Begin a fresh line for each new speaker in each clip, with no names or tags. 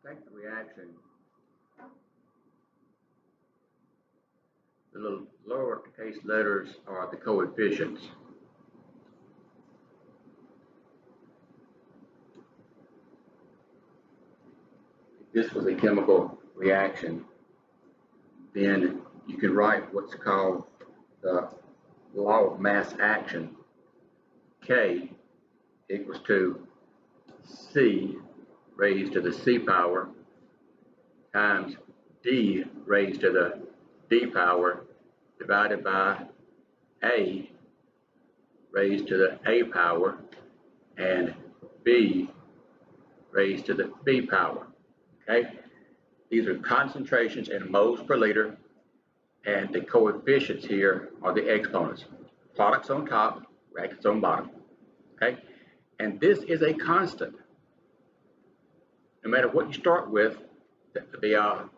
Take the reaction, the little lowercase letters are the coefficients. If this was a chemical reaction, then you can write what's called the law of mass action. K equals to C raised to the C power times D raised to the D power divided by A raised to the A power and B raised to the B power. Okay? These are concentrations in moles per liter, and the coefficients here are the exponents. Products on top, reactants on bottom. Okay? And this is a constant. No matter what you start with, the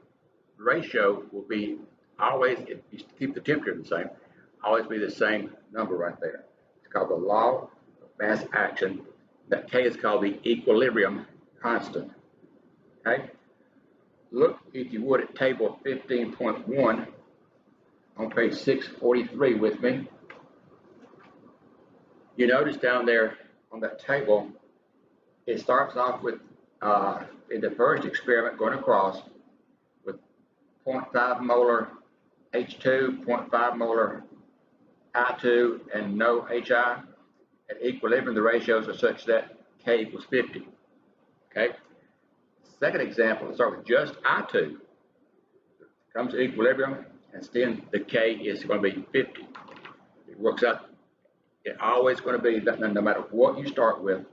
ratio will be always, if you keep the temperature the same, always be the same number right there. It's called the law of mass action. That K is called the equilibrium constant. Okay? Look, if you would, at table 15.1 on page 643 with me. You notice down there on that table, it starts off with, in the first experiment going across, with 0.5 molar H2, 0.5 molar I2, and no HI. At equilibrium, the ratios are such that K equals 50. Okay? Second example, let's start with just I2. Comes to equilibrium, and then the K is going to be 50. It works out. It's always going to be, no matter what you start with,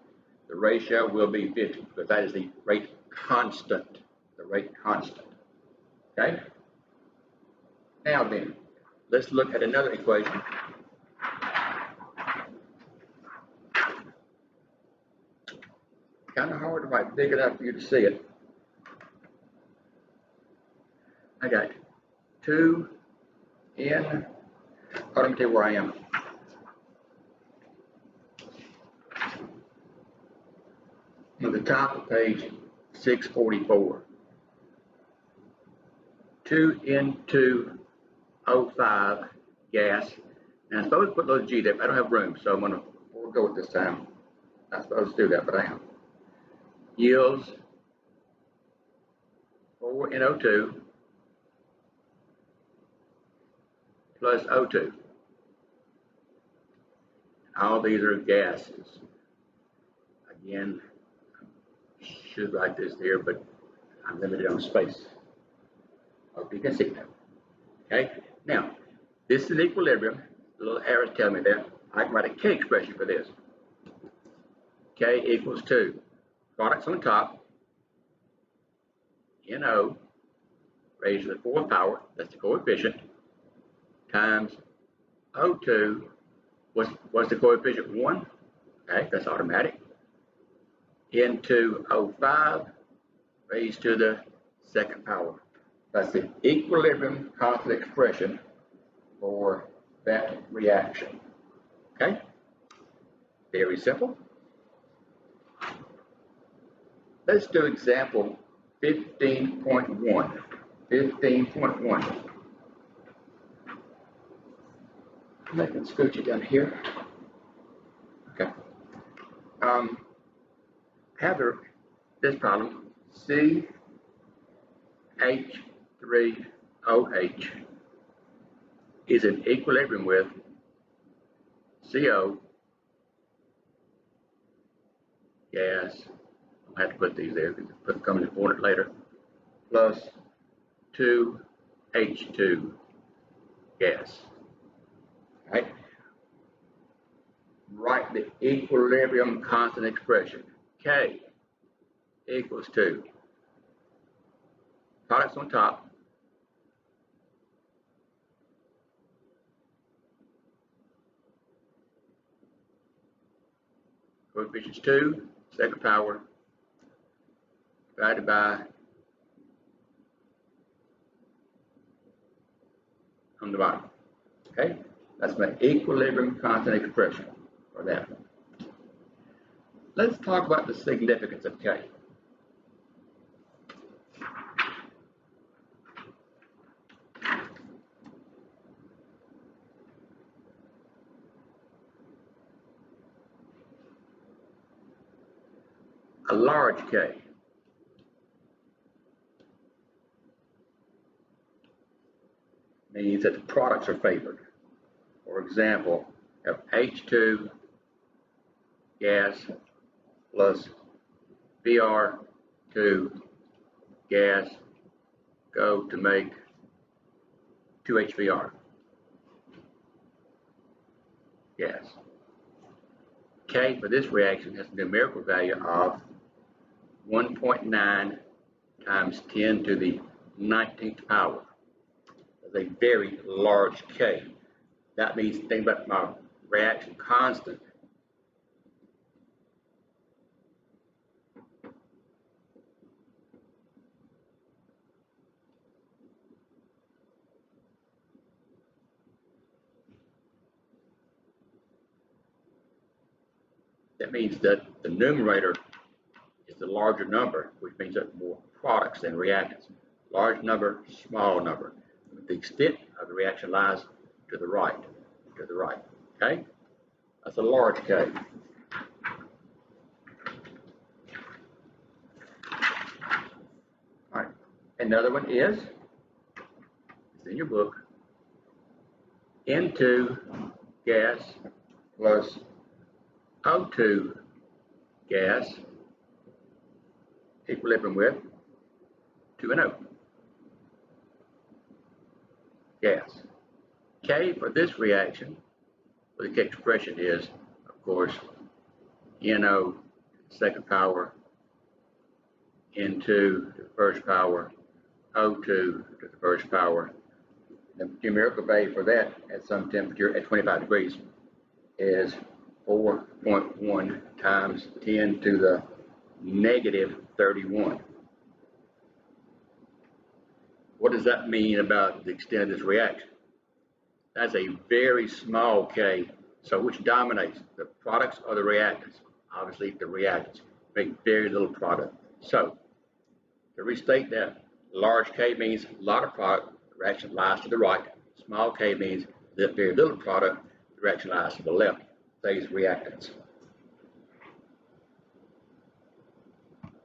the ratio will be 50, because that is the rate constant. The rate constant. Okay? Now then, let's look at another equation. Kind of hard to write big enough for you to see it. I got 2 n. Let me tell you where I am. At the top of page 644. 2N2O5 gas. And I'm supposed to put a little G there, but I don't have room, so I'm going to forego it this time. I'm not supposed to do that, but I am. Yields 4NO2 plus O2. All these are gases. Again, I should write this there, but I'm limited on space. Hope you can see that. Okay, now this is equilibrium. The little arrows tell me that. I can write a K expression for this. K equals 2. Products on top, NO raised to the 4th power, that's the coefficient, times O2, what's the coefficient? 1, okay, that's automatic, into O5 raised to the 2nd power. That's the equilibrium constant expression for that reaction. Okay? Very simple. Let's do example 15.1. 15.1. I can scooch it down here. Okay. Have this problem. CH3OH is in equilibrium with CO gas. I have to put these there because it's becoming important later. Plus 2H2 gas. Right? Write the equilibrium constant expression. K equals 2. Products on top. Coefficients 2, 2nd power, divided by on the bottom. Okay? That's my equilibrium constant expression for that. Let's talk about the significance of K. A large K means that the products are favored. For example, if H2 gas plus Br2 gas go to make 2HBr gas. K for this reaction has a numerical value of 1.9 times 10 to the 19th power. That's a very large K. That means, think about my reaction constant. That means that the numerator is the larger number, which means that more products than reactants. Large number, small number. The extent of the reaction lies to the right, okay? That's a large K. All right, another one is, it's in your book, N2 gas plus O2 gas, equilibrium with 2NO gas. K for this reaction, well, the K expression is, of course, NO second power, N2 to the first power, O2 to the first power. The numerical value for that at some temperature at 25 degrees is 4.1 times 10 to the negative 31. What does that mean about the extent of this reaction? That's a very small K. So which dominates, the products or the reactants? Obviously the reactants make very little product. So to restate that, large K means a lot of product, the reaction lies to the right. Small K means that very little product, the reaction lies to the left. These reactants.